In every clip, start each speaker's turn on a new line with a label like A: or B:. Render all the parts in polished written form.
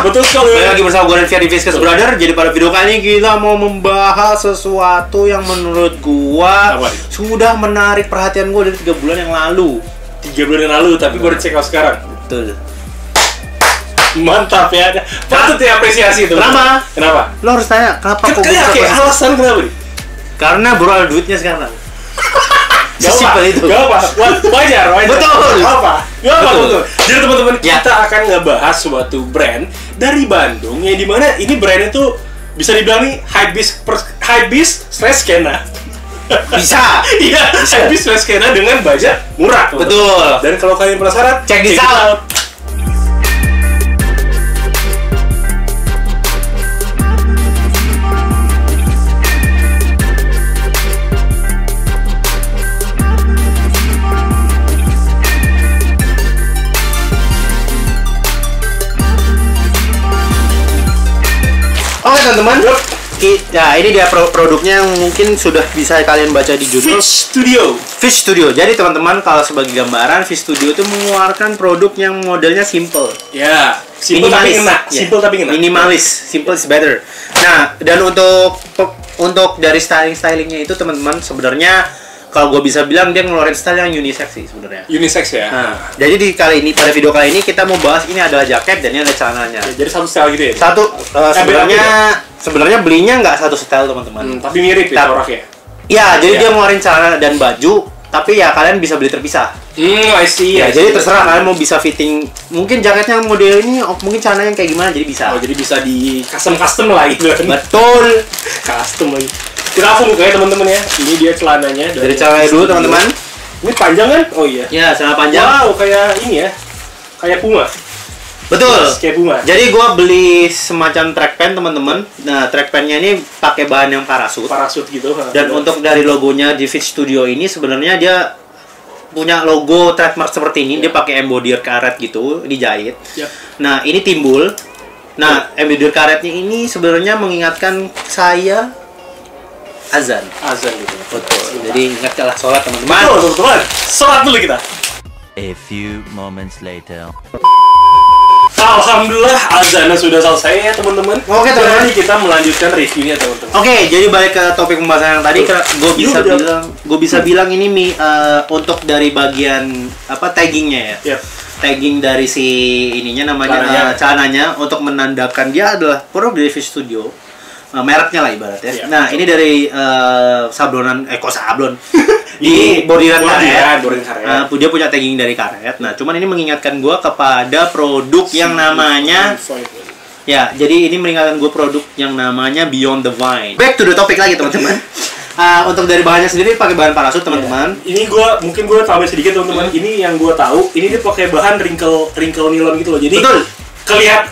A: Betul sekali.
B: Balik lagi bersama gue dan Fiat di Fiskus Brother. Jadi pada video kali ini kita mau membahas sesuatu yang menurut gua sudah menarik perhatian gue dari 3 bulan yang lalu.
A: 3 bulan yang lalu, tapi baru check out sekarang.
B: Betul.
A: Mantap ya. Patut diapresiasi itu.
B: Kenapa? Lo harus tanya kenapa kok
A: kayak alasan kenapa nih?
B: Karena bro ada duitnya sekarang.
A: Sesimpel itu. Gak apa, wajar.
B: Betul.
A: Gak apa. Jadi teman-teman, kita akan ngebahas suatu brand dari Bandung yang dimana ini brandnya tuh bisa dibilang nih hypebeast/skena.
B: Bisa.
A: Iya, hypebeast/skena dengan budget murah.
B: Betul.
A: Dan kalau kalian penasaran,
B: check this out. Oke teman-teman, ya ini dia produknya yang mungkin sudah bisa kalian baca di judul Fish Studio. Jadi teman-teman, kalau sebagai gambaran, Fish Studio itu mengeluarkan produk yang modelnya simple.
A: Ya, simple tapi enak.
B: Minimalis, simple is better. Nah, dan untuk dari stylingnya itu teman-teman, sebenarnya kalau gue bisa bilang dia ngeluarin style yang unisex sih sebenarnya.
A: Unisex ya.
B: Nah, jadi pada video kali ini kita mau bahas ini adalah jaket dan ini ada celananya.
A: Ya, jadi satu style gitu ya.
B: Sebenarnya belinya nggak satu style teman-teman.
A: Tapi mirip ya coraknya.
B: Iya, jadi dia ngeluarin celana dan baju, tapi ya kalian bisa beli terpisah.
A: I see.
B: Ya, jadi terserah kalian mau bisa fitting. Mungkin jaketnya model ini, mungkin celananya yang kayak gimana, jadi bisa.
A: Oh, jadi bisa di custom lah gitu kan.
B: Betul.
A: Custom lagi. Kita langsung buka ya teman-teman ya. Ini dia celananya.
B: Dari celananya dulu teman-teman.
A: Ini panjang kan? Oh iya.
B: Ya, celana panjang.
A: Wow, kayak ini ya. Kayak Puma.
B: Betul.
A: Kayak Puma.
B: Jadi gua beli semacam track pant teman-teman. Nah, track pantnya ini pakai bahan yang parasut.
A: Parasut gitu.
B: Dan untuk dari logonya di Fish Studio ini sebenarnya dia punya logo trademark seperti ini. Dia pakai embodier karet gitu, dijahit. Nah, ini timbul. Nah, embodier karetnya ini sebenarnya mengingatkan saya azan gitu. Betul. Jadi ingatlah sholat teman-teman.
A: Betul, teman-teman. Sholat dulu kita.
C: A few moments later.
A: Alhamdulillah azannya sudah selesai ya teman-teman.
B: Oke teman-teman,
A: kita melanjutkan reviewnya teman-teman.
B: Oke, jadi balik ke topik pembahasan yang tadi. Gue bisa bilang ini untuk dari bagian taggingnya ya. Tagging dari si ininya namanya celananya untuk menandakan dia adalah produk dari Fish Studio. Mereknya lah ibaratnya. Nah, ini dari sablonan sablon. Di bordiran karet. Dia punya tagging dari karet. Nah, cuman ini mengingatkan gue kepada produk yang namanya jadi ini mengingatkan gue produk yang namanya Beyond the Vine. Back to the topic lagi, teman-teman. Untuk dari bahannya sendiri pakai bahan parasut, teman-teman.
A: Ini mungkin gue tambah sedikit, teman-teman. Ini yang gue tahu, ini dia pakai bahan wrinkle nilon gitu loh. Jadi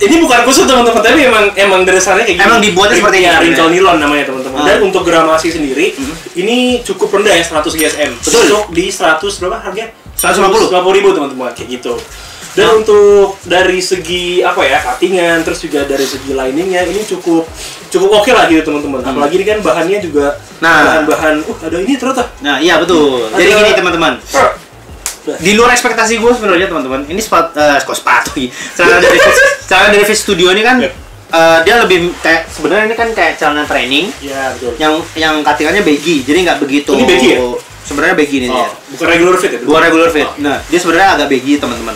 A: ini bukan kusut teman-teman, tapi emang dasarnya kayak gini.
B: Emang dibuatnya seperti ini.
A: Wrinkle nilon namanya teman-teman. Dan untuk gramasi sendiri, ini cukup rendah ya, 100 GSM. Untuk di 100 berapa harganya? 150.000 teman-teman, kayak gitu. Dan untuk dari segi cuttingan, terus juga dari segi liningnya, ini cukup oke lah gitu teman-teman. Apalagi ini kan bahannya juga bahan-bahan, ada ini ternyata.
B: Nah iya betul. Jadi gini teman-teman. Di luar ekspektasi gue sebenarnya teman-teman. Ini sepatu. Celana dari Fish Studio ini kan dia lebih kayak sebenarnya ini kan kayak celana training.
A: Iya, betul.
B: Yang cuttingannya baggy. Jadi nggak begitu.
A: Ini baggy ya?
B: Sebenarnya baggy ini dia.
A: Bukan regular fit ya?
B: Bukan regular fit. Nah, dia sebenarnya agak baggy teman-teman.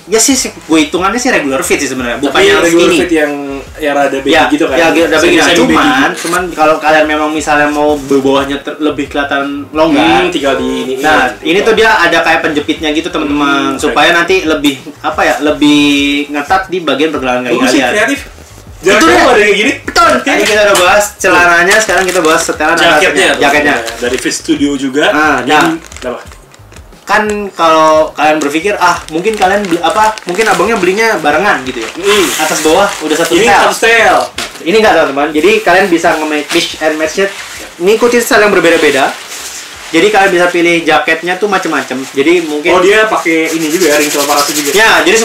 B: Ya sih gue hitungannya sih regular fit sih sebenarnya, bukan yang
A: regular
B: skinny.
A: Fit yang rada baggy gitu kan.
B: Ya, rada baggy. Cuman kalau kalian memang misalnya mau bawahnya lebih kelihatan longgar,
A: tinggal di ini.
B: Nah, ini tuh dia ada kayak penjepitnya gitu teman-teman, supaya nanti lebih lebih ngetat di bagian pergelangan kaki kalian.
A: Kreatif.
B: Betul ya?
A: Ada kayak gini.
B: Betul. Tadi kita udah bahas celananya, sekarang kita bahas setelan jaketnya.
A: Dari Fish Studio juga.
B: Kan kalau kalian berpikir mungkin kalian mungkin abangnya belinya barengan gitu ya, atas bawah udah satu
A: style.
B: Ini enggak teman-teman, jadi kalian bisa nge-mix and match-nya, ngikutin style yang berbeda-beda. Jadi kalian bisa pilih jaketnya tuh macam-macam. Jadi mungkin
A: dia pakai ini juga ya, wrinkle parasut juga
B: ya. Jadi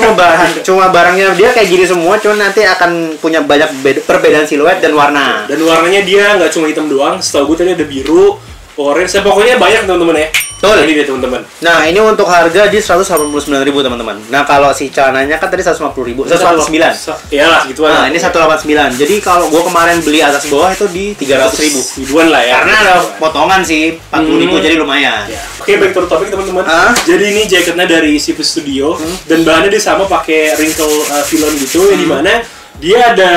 B: semua barangnya dia kayak gini semua, cuman nanti akan punya banyak perbedaan siluet dan warna.
A: Dan warnanya dia nggak cuma hitam doang, setahu gue tadi ada biru, orange, pokoknya banyak teman-teman ya.
B: Betul.
A: Ini dia teman-teman.
B: Nah, ini untuk harga di 189.000 teman-teman. Nah, kalau si celananya kan tadi 150.000, 149.
A: Iyalah segituan.
B: Nah, ini 189. Jadi kalau gua kemarin beli atas bawah itu di 300.000.
A: Ribuan lah ya.
B: Karena ada potongan sih 40.000 jadi lumayan.
A: Ya. Oke, back to topik teman-teman. Jadi ini jaketnya dari Sifu Studio dan bahannya dia sama pakai wrinkle filon gitu yang dimana dia ada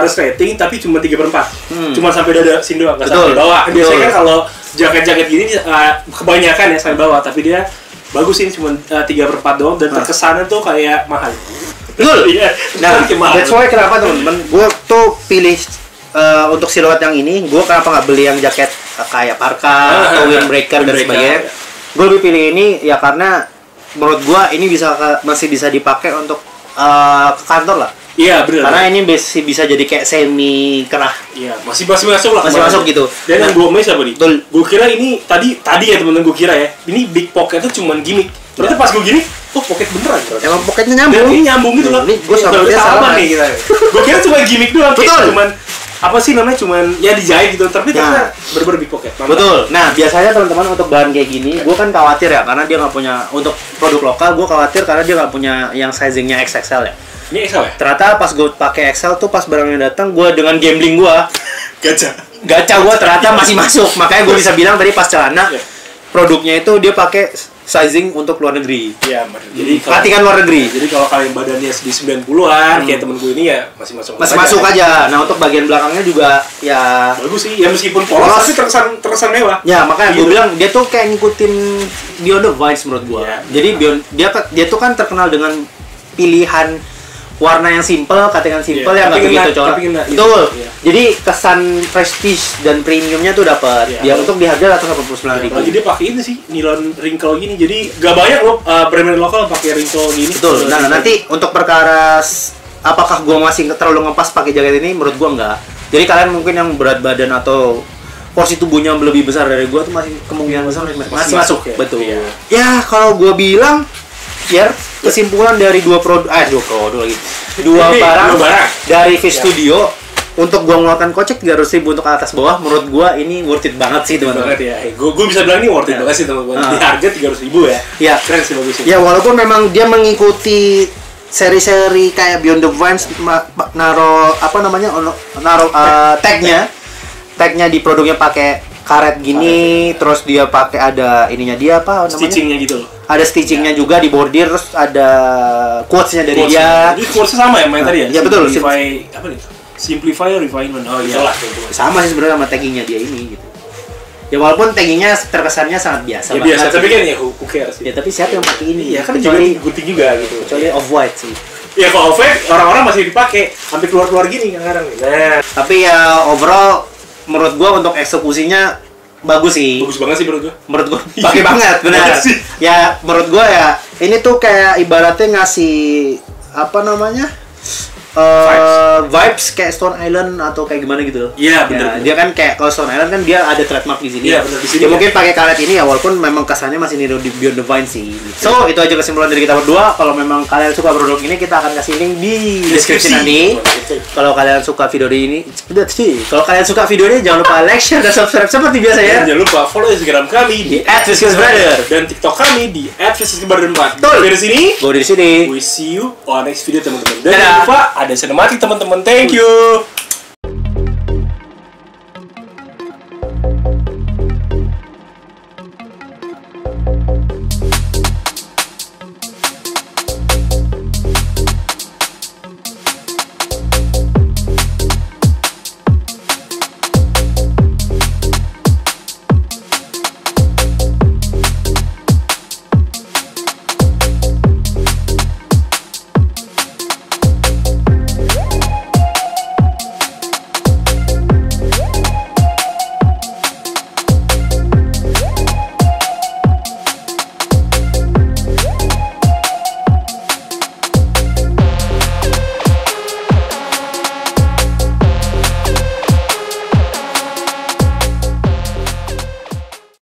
A: resleting tapi cuma 3/4. Cuma sampai dada sini doang, nggak sampai bawah. Biasanya kan kalau jaket-jaket gini kebanyakan ya sampai bawah, tapi dia bagus ini cuma 3/4 doang dan terkesannya tuh kayak mahal.
B: Betul.
A: Iya.
B: Nah, that's why kenapa teman-teman gue tuh pilih untuk siluet yang ini, gue kenapa nggak beli yang jaket kayak parka atau windbreaker dan sebagainya. Gue lebih pilih ini ya karena menurut gue ini masih bisa dipakai untuk ke kantor lah.
A: Iya benar.
B: Karena ini bisa jadi kayak semi kerah.
A: Iya masih masuk lah.
B: Masih masuk gitu.
A: Dan yang gue mes apa nih? Gue kira ini tadi ya teman-teman, gue kira ya ini big pocket itu cuma gimmick. Ternyata pas gue gini, oh pocket beneran.
B: Emang pocketnya nyambung.
A: Dan ini nyambung gitu loh.
B: Gue sama
A: nih kita. Gue kira cuma gimmick doang.
B: Betul.
A: Cuman apa sih namanya, cuman ya dijahit gitu, tapi ternyata bener-bener big pocket. Mantap.
B: Betul. Nah biasanya teman-teman untuk bahan kayak gini, gue kan khawatir ya karena dia nggak punya untuk produk lokal. Gue khawatir karena dia nggak punya yang sizingnya XXL ya.
A: Ini XL ya?
B: Ternyata pas gue pakai XL tuh pas barangnya datang, gue dengan gambling gue gacha gue ternyata masih masuk. Makanya gue bisa bilang tadi pas celana produknya itu dia pakai sizing untuk luar negeri.
A: Iya, jadi
B: perhatikan luar negeri.
A: Jadi kalau kalian badannya di 90-an kayak temen gue ini ya masih masuk
B: aja. Nah, untuk bagian belakangnya juga ya
A: bagus sih. Ya meskipun polos tapi terkesan mewah.
B: Ya, makanya gue bilang dia tuh kayak ngikutin Beyond the Vines menurut gue.
A: Ya.
B: Jadi dia tuh kan terkenal dengan pilihan warna yang simple, katingan simple yang nggak begitu corak. Betul. Jadi kesan prestige dan premiumnya tuh dapat. Dia untuk di harga 189.000.
A: Lagi dia pakai ini sih nilon wrinkle gini. Jadi gak banyak loh brand lokal pakai wrinkle gini.
B: Betul. Nah, nanti untuk perkara apakah gua masih terlalu ngepas pakai jaket ini, menurut gua enggak. Jadi kalian mungkin yang berat badan atau porsi tubuhnya lebih besar dari gua tuh masih kemungkinan besar masih masuk.
A: Ya?
B: Betul.
A: Iya.
B: Ya, kalau gua bilang kesimpulan dari dua barang dari Fish Studio untuk gua ngeluarkan kocek 300.000 untuk atas bawah, menurut gua ini worth it banget sih teman-teman.
A: Ya. Gua bisa bilang ini worth it banget sih teman-teman. Di harga 300.000 ya.
B: Ya,
A: keren sih, bagus sih.
B: Ya walaupun memang dia mengikuti seri-seri kayak Beyond the Vines naro tagnya di produknya pakai karet gini, terus dia pakai ada ininya dia apa namanya?
A: Stitchingnya gitu loh.
B: Ada stitchingnya juga di bordir, terus ada quotes-nya dari dia.
A: Jadi quotes-nya sama ya main tadi ya?
B: Iya betul.
A: Simplify, refinement. Oh iya lah.
B: Sama sih sebenarnya sama taggingnya dia ini gitu. Ya walaupun taggingnya terkesannya sangat biasa.
A: Ya biasa, tapi kan ya who cares sih.
B: Ya tapi siapa yang pakai ini?
A: Ya kan kecuali gunting juga gitu.
B: Kecuali off-white sih.
A: Ya kalau off-white orang-orang masih dipakai sampai keluar-keluar gini kadang-kadang. Nah,
B: tapi ya overall menurut gua untuk eksekusinya bagus sih.
A: Bagus banget sih menurut gua.
B: Menurut gua pakai banget, benar. Ya menurut gua ya ini tuh kayak ibaratnya ngasih apa namanya? Vibes kayak Stone Island atau kayak gimana gitu.
A: Iya, benar.
B: Ya, dia kan kayak kalau Stone Island kan dia ada trademark di sini.
A: Iya, benar, di sini.
B: Dia mungkin pakai karet ini ya walaupun memang kesannya masih niru di Beyond the Vines sih. Gitu. So, itu aja kesimpulan dari kita berdua. Kalau memang kalian suka produk ini, kita akan kasih link di deskripsi nanti. Kalau kalian suka video ini, jangan lupa like, share, dan subscribe seperti biasa ya.
A: Dan jangan lupa follow Instagram kami di
B: @FiskusBrother
A: dan TikTok kami di @FiskusBrother4. Dari sini,
B: gue dari sini.
A: We see you on next video teman-teman. Dan jangan lupa ada sinematik teman-teman. Thank you.